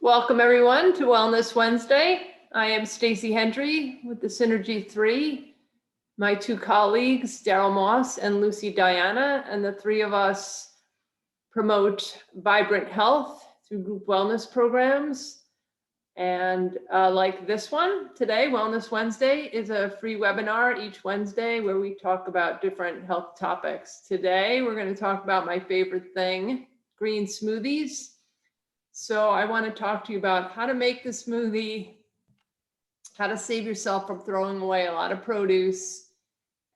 Welcome everyone to Wellness Wednesday. I am Stacy Hendry with the Synergy 3. My two colleagues, Daryl Moss and Lucy Diana, and the three of us promote vibrant health through group wellness programs. And like this one today, Wellness Wednesday is a free webinar each Wednesday where we talk about different health topics. Today, we're going to talk about my favorite thing, green smoothies. So I want to talk to you about how to make the smoothie, how to save yourself from throwing away a lot of produce,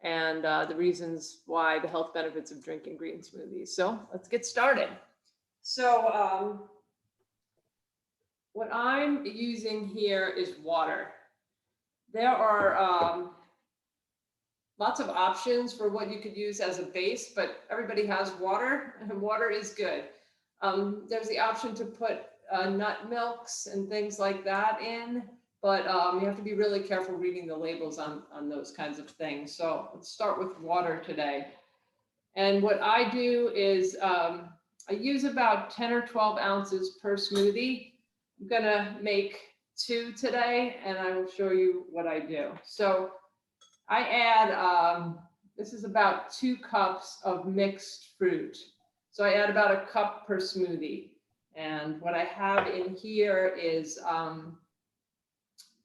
and the reasons why, the health benefits of drinking green smoothies. So let's get started. So what I'm using here is water. There are lots of options for what you could use as a base, but everybody has water, and water is good. There's the option to put nut milks and things like that in, but you have to be really careful reading the labels on those kinds of things. So let's start with water today. And what I do is I use about 10 or 12 ounces per smoothie. I'm gonna make 2 today, and I will show you what I do. So I add, this is about 2 cups of mixed fruit. So I add about 1 cup per smoothie. And what I have in here is, I'm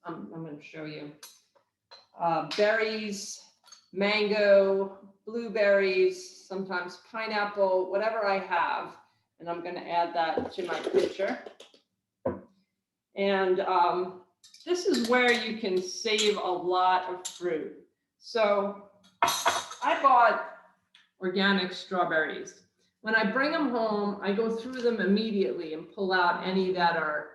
going to show you, berries, mango, blueberries, sometimes pineapple, whatever I have. And I'm going to add that to my pitcher. And this is where you can save a lot of fruit. So I bought organic strawberries. When I bring them home, I go through them immediately and pull out any that are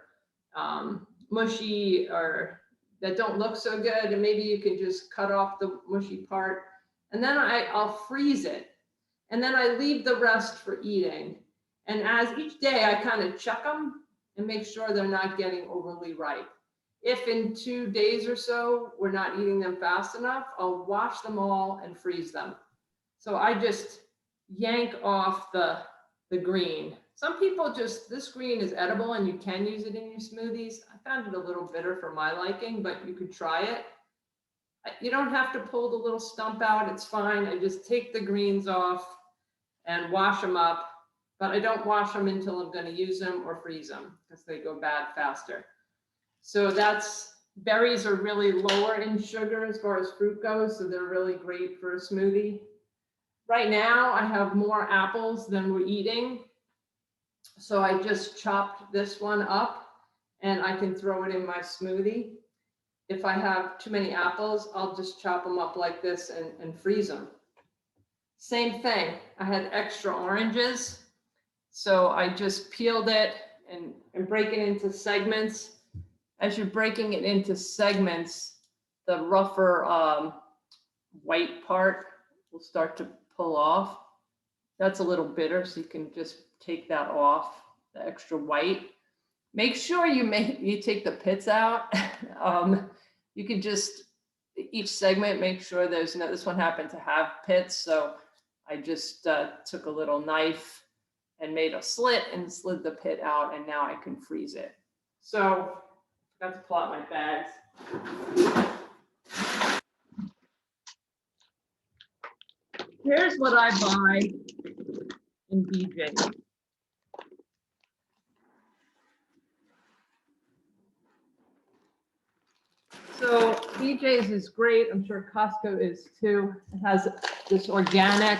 mushy or that don't look so good. And maybe you can just cut off the mushy part. And then I'll freeze it. And then I leave the rest for eating. And as each day, I kind of check them and make sure they're not getting overly ripe. If in 2 days or so, we're not eating them fast enough, I'll wash them all and freeze them. So I just yank off the green. Some people this green is edible and you can use it in your smoothies. I found it a little bitter for my liking, but you could try it. You don't have to pull the little stump out, it's fine. I just take the greens off and wash them up, but I don't wash them until I'm gonna use them or freeze them because they go bad faster. So berries are really lower in sugar as far as fruit goes, so they're really great for a smoothie. Right now, I have more apples than we're eating. So I just chopped this one up and I can throw it in my smoothie. If I have too many apples, I'll just chop them up like this and freeze them. Same thing, I had extra oranges. So I just peeled it and break it into segments. As you're breaking it into segments, the rougher white part will start to pull off. That's a little bitter, so you can just take that off, the extra white. Make sure you take the pits out. You can just, each segment, make sure there's no, this one happened to have pits, so I just took a little knife and made a slit and slid the pit out, and now I can freeze it. So, I forgot to pull out my bags. Here's what I buy in BJ. So BJ's is great. I'm sure Costco is too. It has this organic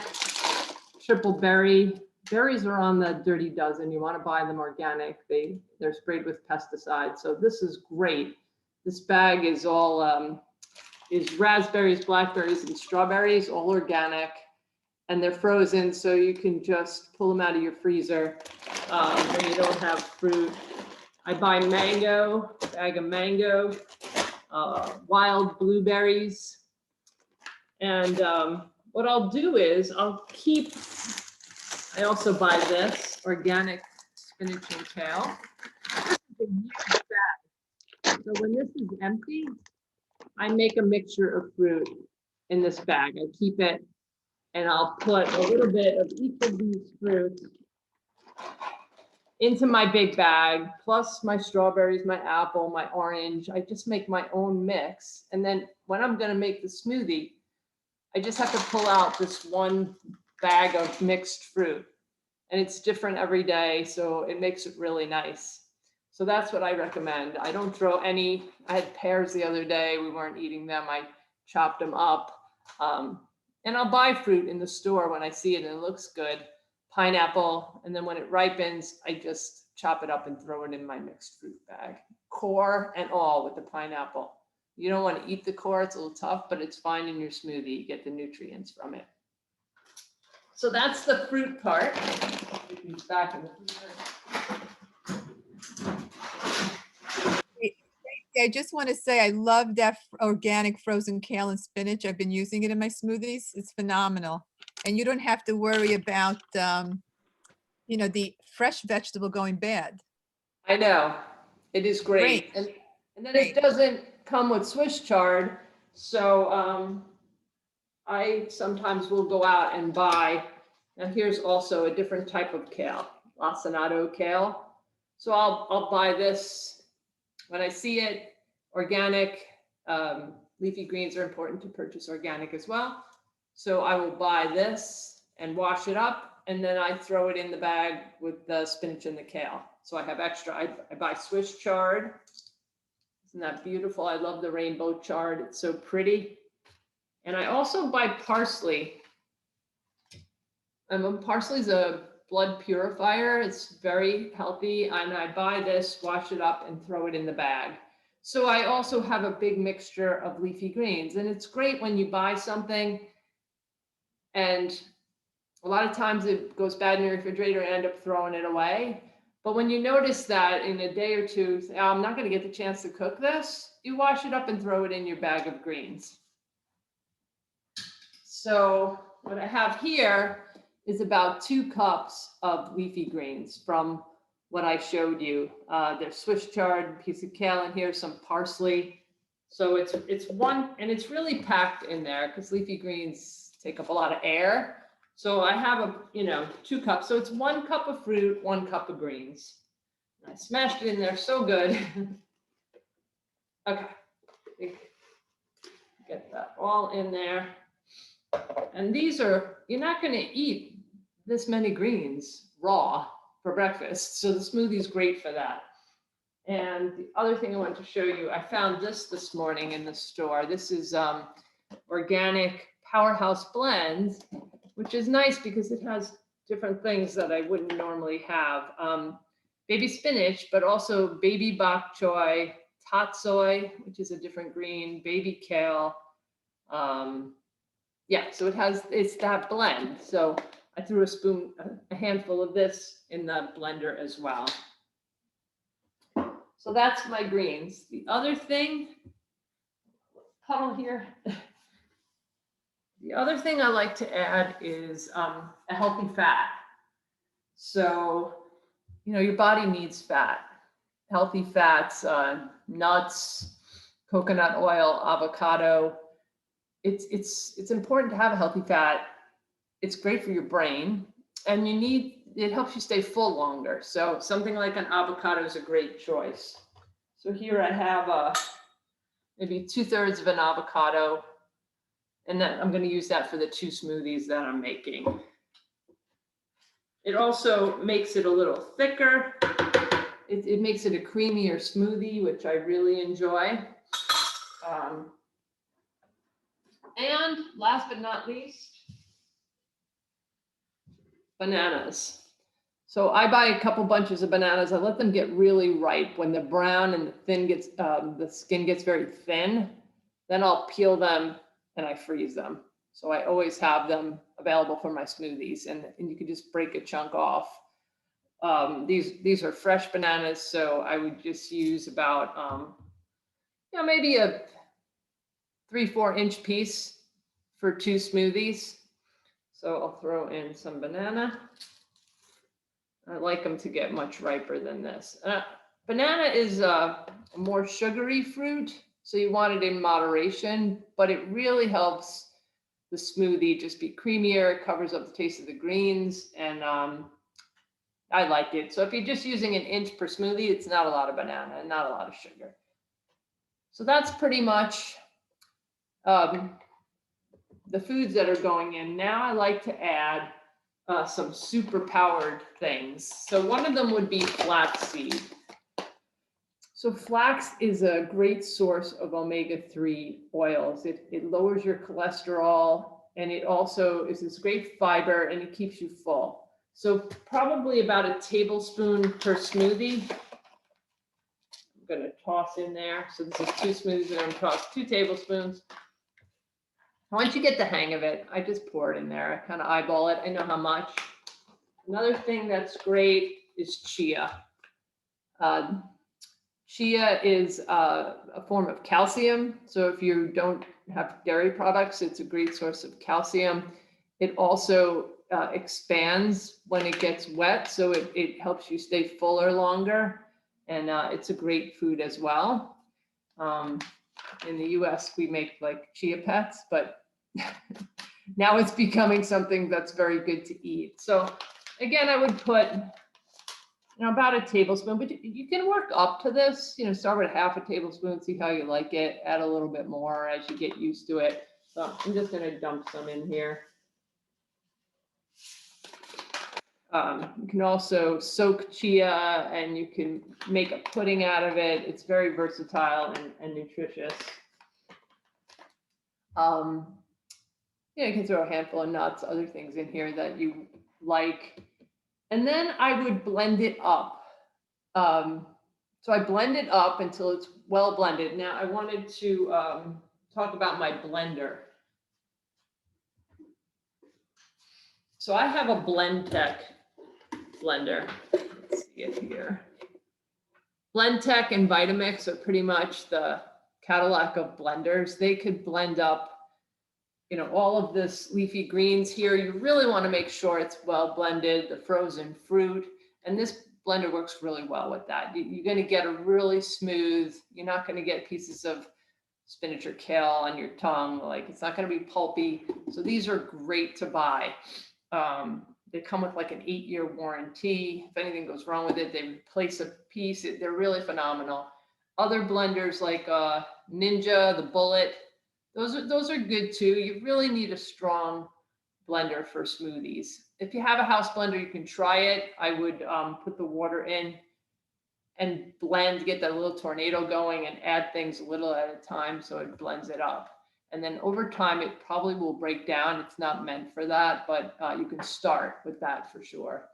triple berry. Berries are on the dirty dozen. You want to buy them organic. They're sprayed with pesticides. So this is great. This bag is all is raspberries, blackberries, and strawberries, all organic. And they're frozen, so you can just pull them out of your freezer when you don't have fruit. I buy mango, bag of mango, wild blueberries. And what I'll do is I also buy this organic spinach and kale. This is a huge bag. So when this is empty, I make a mixture of fruit in this bag. I keep it. And I'll put a little bit of each of these fruits into my big bag, plus my strawberries, my apple, my orange. I just make my own mix. And then when I'm going to make the smoothie, I just have to pull out this one bag of mixed fruit. And it's different every day, so it makes it really nice. So that's what I recommend. I don't throw any. I had pears the other day. We weren't eating them. I chopped them up. And I'll buy fruit in the store when I see it and it looks good. Pineapple, and then when it ripens, I just chop it up and throw it in my mixed fruit bag, core and all with the pineapple. You don't want to eat the core, it's a little tough, but it's fine in your smoothie. You get the nutrients from it. So that's the fruit part. Back in the I just want to say I love that organic frozen kale and spinach. I've been using it in my smoothies. It's phenomenal. And you don't have to worry about, you know, the fresh vegetable going bad. I know, it is great. And then it doesn't come with Swiss chard. So I sometimes will go out and buy, now here's also a different type of kale, lacinato kale. So I'll buy this when I see it, organic. Leafy greens are important to purchase organic as well. So I will buy this and wash it up, and then I throw it in the bag with the spinach and the kale. So I have extra. I buy Swiss chard. Isn't that beautiful? I love the rainbow chard. It's so pretty. And I also buy parsley. Parsley is a blood purifier. It's very healthy. And I buy this, wash it up, and throw it in the bag. So I also have a big mixture of leafy greens. And it's great when you buy something and a lot of times it goes bad in your refrigerator and end up throwing it away. But when you notice that in a day or two, I'm not going to get the chance to cook this, you wash it up and throw it in your bag of greens. So what I have here is about 2 cups of leafy greens from what I showed you. There's Swiss chard, piece of kale in here, some parsley. So it's one, and it's really packed in there because leafy greens take up a lot of air. So I have 2 cups. So it's 1 cup of fruit, 1 cup of greens. I smashed it in there so good. Okay, get that all in there. And these are, you're not going to eat this many greens raw for breakfast. So the smoothie is great for that. And the other thing I want to show you, I found this morning in the store. This is organic Powerhouse blend, which is nice because it has different things that I wouldn't normally have. Baby spinach, but also baby bok choy, tatsoi, which is a different green, baby kale. Yeah, so it's that blend. So I threw a handful of this in the blender as well. So that's my greens. The other thing, puddle here. The other thing I like to add is a healthy fat. So, your body needs fat. Healthy fats, nuts, coconut oil, avocado. It's important to have a healthy fat. It's great for your brain, and it helps you stay full longer. So something like an avocado is a great choice. So here I have maybe 2/3 of an avocado, and then I'm going to use that for the 2 smoothies that I'm making. It also makes it a little thicker. It makes it a creamier smoothie, which I really enjoy. And last but not least, bananas. So I buy a couple bunches of bananas. I let them get really ripe. When they're brown and the skin gets very thin, then I'll peel them and I freeze them. So I always have them available for my smoothies, and you can just break a chunk off. These are fresh bananas, so I would just use about maybe a 3-4 inch piece for 2 smoothies. So I'll throw in some banana. I like them to get much riper than this. Banana is a more sugary fruit, so you want it in moderation, but it really helps the smoothie just be creamier. It covers up the taste of the greens, and I like it. So if you're just using an inch per smoothie, it's not a lot of banana and not a lot of sugar. So that's pretty much the foods that are going in. Now I like to add some super powered things. So one of them would be flaxseed. So flax is a great source of omega-3 oils. It lowers your cholesterol, and it also is this great fiber, and it keeps you full. So probably about a tablespoon per smoothie. I'm going to toss in there. So this is 2 smoothies, and I'm going to toss 2 tablespoons. Once you get the hang of it, I just pour it in there. I kind of eyeball it. I know how much. Another thing that's great is chia. Chia is a form of calcium. So if you don't have dairy products, it's a great source of calcium. It also expands when it gets wet. So it helps you stay fuller longer. And it's a great food as well. In the US, we make like chia pets, but now it's becoming something that's very good to eat. So again, I would put about a tablespoon, but you can work up to this, start with half a tablespoon, see how you like it, add a little bit more as you get used to it. So I'm just going to dump some in here. You can also soak chia and you can make a pudding out of it. It's very versatile and nutritious. You can throw a handful of nuts, other things in here that you like. And then I would blend it up. So I blend it up until it's well blended. Now I wanted to talk about my blender. So I have a BlendTech blender. Let's see it here. BlendTech and Vitamix are pretty much the Cadillac of blenders. They could blend up, all of this leafy greens here. You really want to make sure it's well blended, the frozen fruit, and this blender works really well with that. You're going to get a really smooth, you're not going to get pieces of spinach or kale on your tongue. Like, it's not going to be pulpy. So these are great to buy. They come with like an 8-year warranty. If anything goes wrong with it, they replace a piece. They're really phenomenal. Other blenders like Ninja, the Bullet, those are good too. You really need a strong blender for smoothies. If you have a house blender, you can try it. I would put the water in and blend, get that little tornado going and add things a little at a time so it blends it up. And then over time, it probably will break down. It's not meant for that, but you can start with that for sure.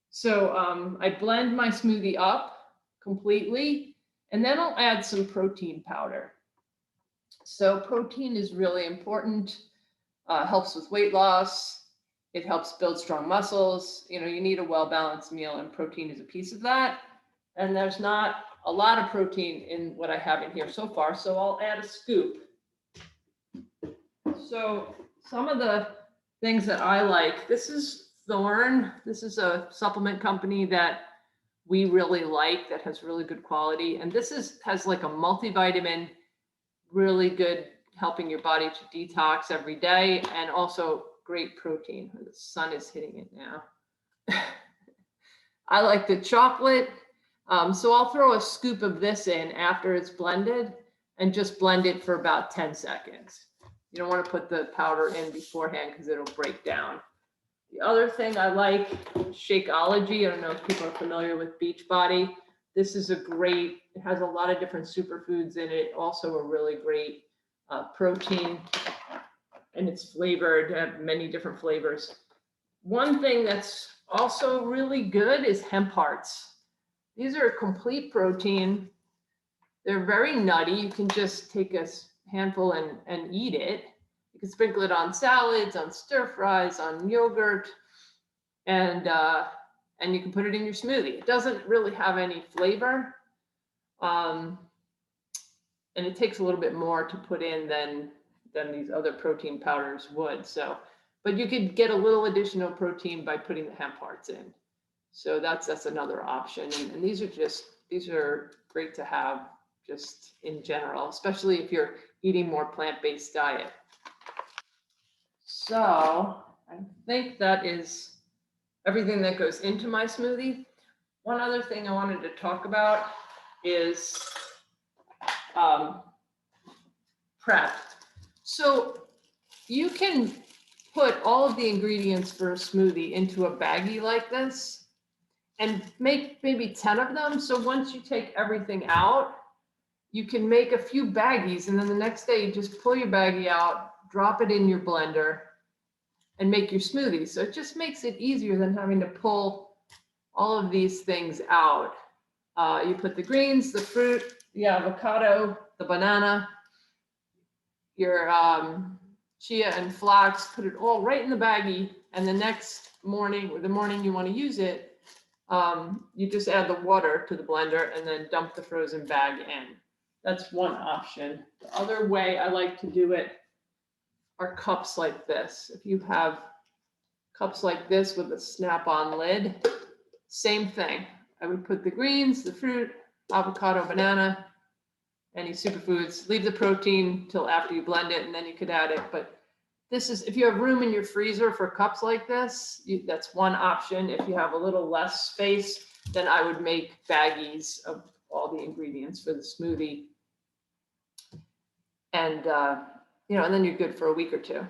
So I blend my smoothie up completely, and then I'll add some protein powder. So protein is really important, helps with weight loss. It helps build strong muscles. You need a well-balanced meal, and protein is a piece of that. And there's not a lot of protein in what I have in here so far, so I'll add a scoop. So some of the things that I like, this is Thorne. This is a supplement company that we really like, that has really good quality. And this has like a multivitamin, really good, helping your body to detox every day, and also great protein. The sun is hitting it now. I like the chocolate. So I'll throw a scoop of this in after it's blended and just blend it for about 10 seconds. You don't want to put the powder in beforehand because it'll break down. The other thing I like, Shakeology. I don't know if people are familiar with Beachbody. This is it has a lot of different superfoods in it. Also a really great protein, and it's flavored, many different flavors. One thing that's also really good is hemp hearts. These are a complete protein. They're very nutty. You can just take a handful and eat it. You can sprinkle it on salads, on stir fries, on yogurt, and you can put it in your smoothie. It doesn't really have any flavor, and it takes a little bit more to put in than these other protein powders would. So, but you could get a little additional protein by putting the hemp hearts in. So that's another option. And these are great to have just in general, especially if you're eating more plant-based diet. So I think that is everything that goes into my smoothie. One other thing I wanted to talk about is prep. So you can put all of the ingredients for a smoothie into a baggie like this and make maybe 10 of them. So once you take everything out, you can make a few baggies, and then the next day you just pull your baggie out, drop it in your blender, and make your smoothie. So it just makes it easier than having to pull all of these things out. You put the greens, the fruit, the avocado, the banana, your chia and flax, put it all right in the baggie, and the next morning, or the morning you want to use it, you just add the water to the blender and then dump the frozen bag in. That's one option. The other way I like to do it are cups like this. If you have cups like this with a snap-on lid, same thing. I would put the greens, the fruit, avocado, banana, any superfoods, leave the protein till after you blend it, and then you could add it. But this is, if you have room in your freezer for cups like this, that's one option. If you have a little less space, then I would make baggies of all the ingredients for the smoothie. And, and then you're good for a week or two.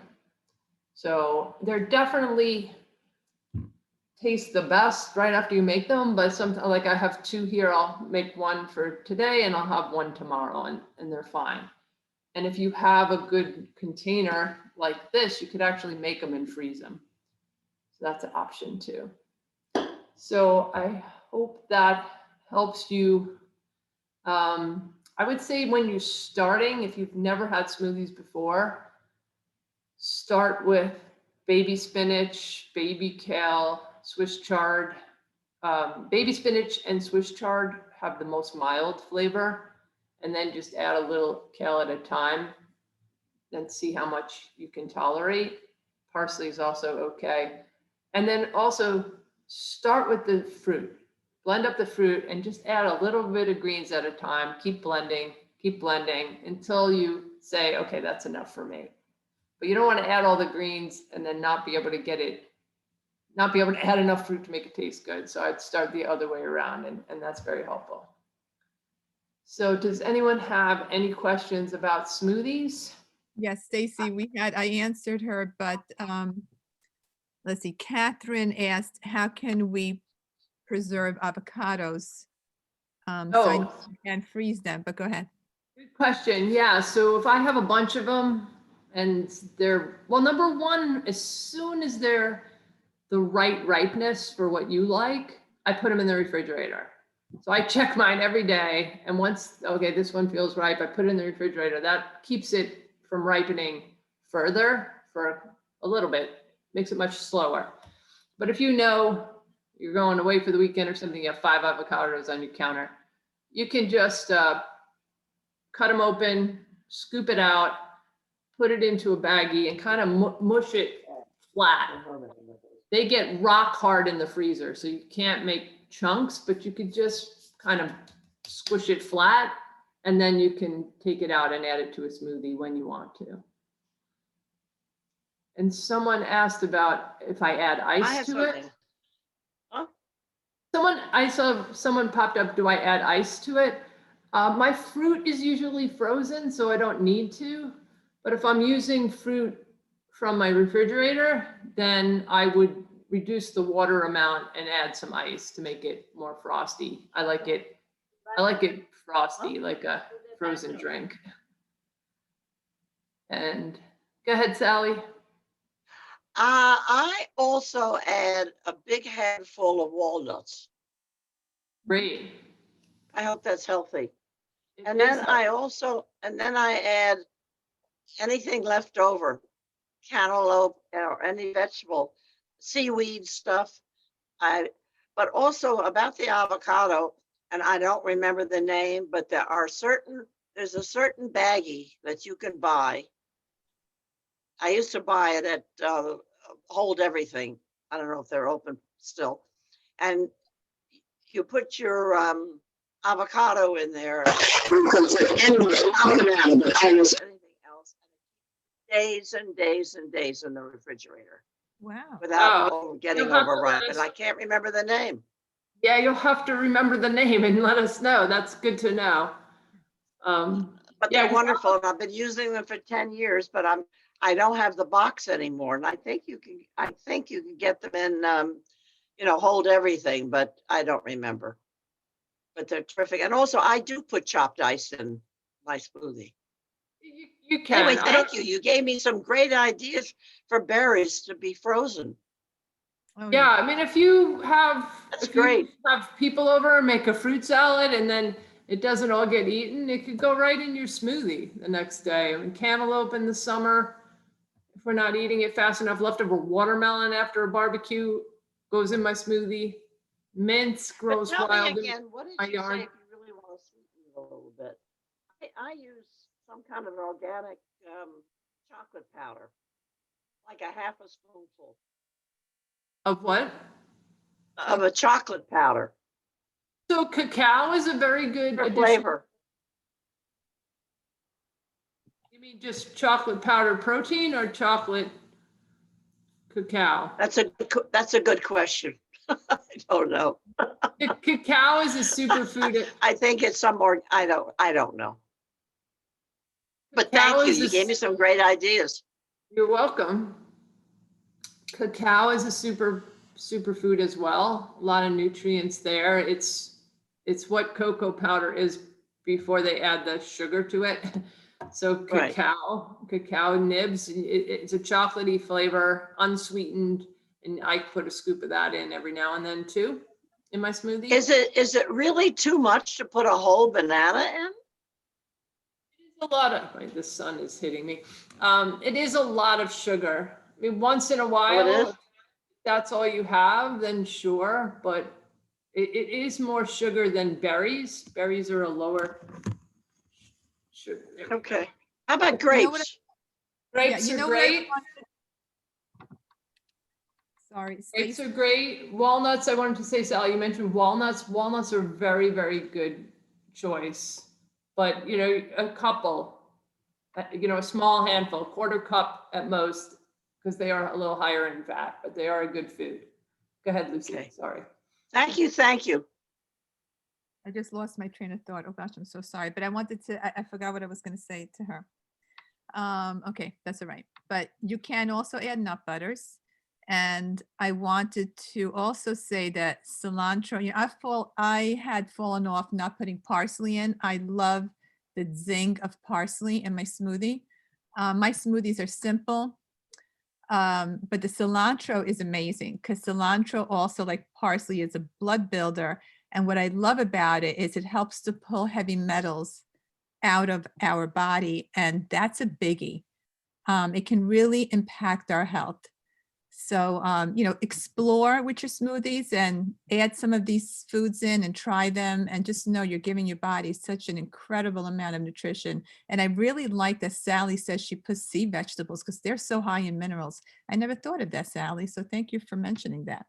So they're definitely taste the best right after you make them, but sometimes, like I have 2 here, I'll make one for today and I'll have one tomorrow, and they're fine. And if you have a good container like this, you could actually make them and freeze them. So that's an option too. So I hope that helps you. I would say when you're starting, if you've never had smoothies before, start with baby spinach, baby kale, Swiss chard. Baby spinach and Swiss chard have the most mild flavor, and then just add a little kale at a time and see how much you can tolerate. Parsley is also okay. And then also start with the fruit. Blend up the fruit and just add a little bit of greens at a time. Keep blending until you say, okay, that's enough for me. But you don't want to add all the greens and then not be able to add enough fruit to make it taste good. So I'd start the other way around, and that's very helpful. So does anyone have any questions about smoothies? Yes, Stacy, I answered her, but let's see, Catherine asked, how can we preserve avocados? And freeze them, but go ahead. Good question. Yeah, so if I have a bunch of them and number one, as soon as they're the right ripeness for what you like, I put them in the refrigerator. So I check mine every day, and once, okay, this one feels ripe, I put it in the refrigerator. That keeps it from ripening further for a little bit, makes it much slower. But if you know you're going away for the weekend or something, you have 5 avocados on your counter, you can just cut them open, scoop it out, put it into a baggie, and kind of mush it flat. They get rock hard in the freezer, so you can't make chunks, but you could just kind of squish it flat, and then you can take it out and add it to a smoothie when you want to. And someone asked about if I add ice to it. Huh? I saw someone popped up, do I add ice to it? My fruit is usually frozen, so I don't need to. But if I'm using fruit from my refrigerator, then I would reduce the water amount and add some ice to make it more frosty. I like it frosty, like a frozen drink. And go ahead, Sally. I also add a big handful of walnuts. Great. I hope that's healthy. And then I add anything left over, cantaloupe or any vegetable, seaweed stuff. But also about the avocado, and I don't remember the name, but there's a certain baggie that you can buy. I used to buy it at Hold Everything. I don't know if they're open still. And you put your avocado in there. Almost anything else. Days and days and days in the refrigerator. Wow. without getting You'll have to overripe, let and us- I can't remember the name. Yeah, you'll have to remember the name and let us know. That's good to know. But Yeah, they're 'cause wonderful, and I've been using them for 10 years, but I don't have the box anymore, and I think you can get them in, hold everything, but I don't remember. But they're terrific, and also I do put chopped ice in my smoothie. you can. Anyway, I don't- thank you. You gave me some great ideas for berries to be frozen. Oh, Yeah, I mean, if you have, That's if you great. have people over and make a fruit salad and then it doesn't all get eaten, it could go right in your smoothie the next day. I mean, cantaloupe in the summer, if we're not eating it fast enough, leftover watermelon after a barbecue goes in my smoothie. Mince But grows tell me wild in again, what did my you yard. say if you really want to sweeten it a little bit? I use some kind of organic chocolate powder, like a half a spoonful Of what? of a chocolate powder So cacao is a very good for addition. flavor. You mean just chocolate powder protein or chocolate cacao? That's a good question. I don't know. Cacao is a superfood. I think it's some more. I don't know. But Cacao thank you. is You gave me some great ideas. You're welcome. Cacao is a superfood as well. A lot of nutrients there. It's what cocoa powder is before they add the sugar to it. So Right. cacao nibs, it's a chocolatey flavor, unsweetened, and I put a scoop of that in every now and then too in my smoothie. Is it really too much to put a whole banana in? A lot of, wait, the sun is hitting me. It is a lot of sugar. I mean, once in a Oh, it while, is? if that's all you have, then sure, but it is more sugar than berries. Berries are a lower sugar. There we go. Okay. How about You know what grapes? Grapes you are know what I great. Sorry, Grapes Stacy. are great. Walnuts, I wanted to say, Sally, you mentioned walnuts. Walnuts are very, very good choice. But, a couple, a small handful, quarter cup at most, because they are a little higher in fat, but they are a good food. Go ahead, Lucy. Okay. Sorry. Thank you. Thank you. I just lost my train of thought. Oh gosh, I'm so sorry. But I wanted to, I forgot what I was going to say to her. Okay, that's all right. But you can also add nut butters. And I wanted to also say that cilantro, I had fallen off not putting parsley in. I love the zing of parsley in my smoothie. My smoothies are simple, but the cilantro is amazing because cilantro also, like parsley, is a blood builder. And what I love about it is it helps to pull heavy metals out of our body. And that's a biggie. It can really impact our health. So, explore with your smoothies and add some of these foods in and try them and just know you're giving your body such an incredible amount of nutrition. And I really like that Sally says she puts sea vegetables because they're so high in minerals. I never thought of that, Sally. So thank you for mentioning that.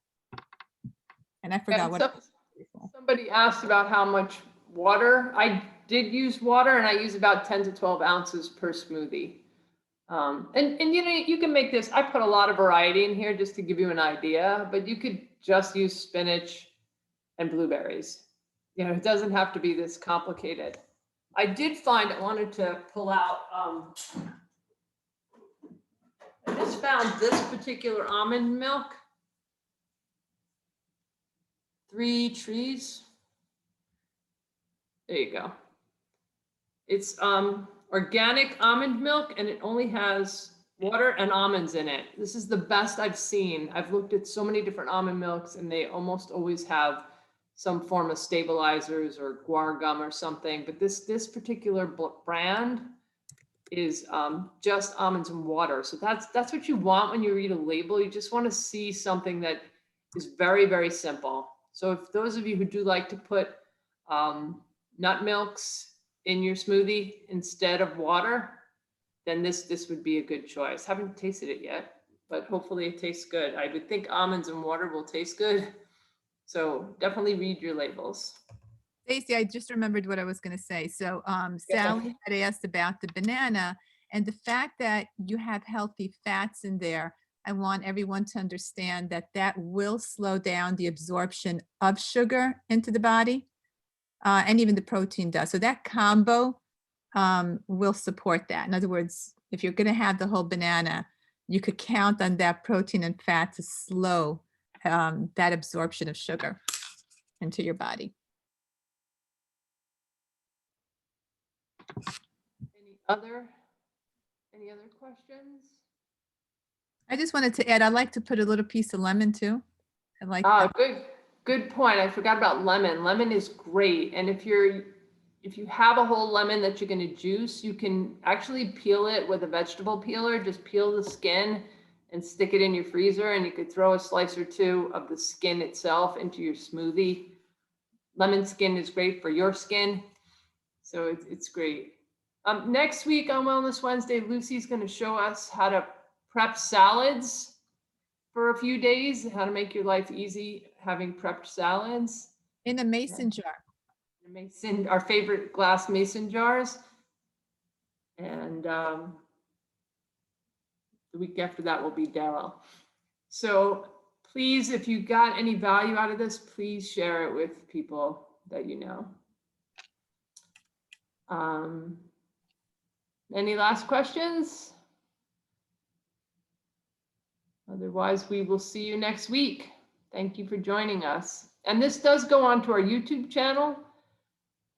And I forgot And what. somebody asked about how much water. I did use water, and I use about 10 to 12 ounces per smoothie. And you can make this. I put a lot of variety in here just to give you an idea, but you could just use spinach and blueberries. It doesn't have to be this complicated. I did find, I wanted to pull out, I just found this particular almond milk. 3 trees. There you go. It's organic almond milk, and it only has water and almonds in it. This is the best I've seen. I've looked at so many different almond milks, and they almost always have some form of stabilizers or guar gum or something. But this particular brand is just almonds and water. So that's what you want when you read a label. You just want to see something that is very, very simple. So if those of you who do like to put nut milks in your smoothie instead of water, then this would be a good choice. Haven't tasted it yet, but hopefully it tastes good. I would think almonds and water will taste good. So definitely read your labels. Stacey, I just remembered what I was going to say. So Sally had asked about the banana and the fact that you have healthy fats in there. I want everyone to understand that that will slow down the absorption of sugar into the body, and even the protein does. So that combo will support that. In other words, if you're going to have the whole banana, you could count on that protein and fat to slow that absorption of sugar into your body. Any other questions? I just wanted to add, I like to put a little piece of lemon too. I like Ah, that. good point. I forgot about lemon. Lemon is great. And if you have a whole lemon that you're going to juice, you can actually peel it with a vegetable peeler. Just peel the skin and stick it in your freezer, and you could throw a slice or two of the skin itself into your smoothie. Lemon skin is great for your skin, so it's great. Next week on Wellness Wednesday, Lucy's going to show us how to prep salads for a few days, how to make your life easy having prepped salads. In a mason jar. Mason, our favorite glass mason jars. And the week after that will be Daryl. So please, if you got any value out of this, please share it with people that you know. Any last questions? Otherwise, we will see you next week. Thank you for joining us. And this does go on to our YouTube channel,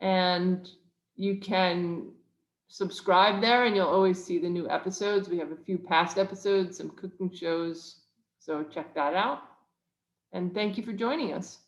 and you can subscribe there and you'll always see the new episodes. We have a few past episodes, some cooking shows, so check that out. And thank you for joining us.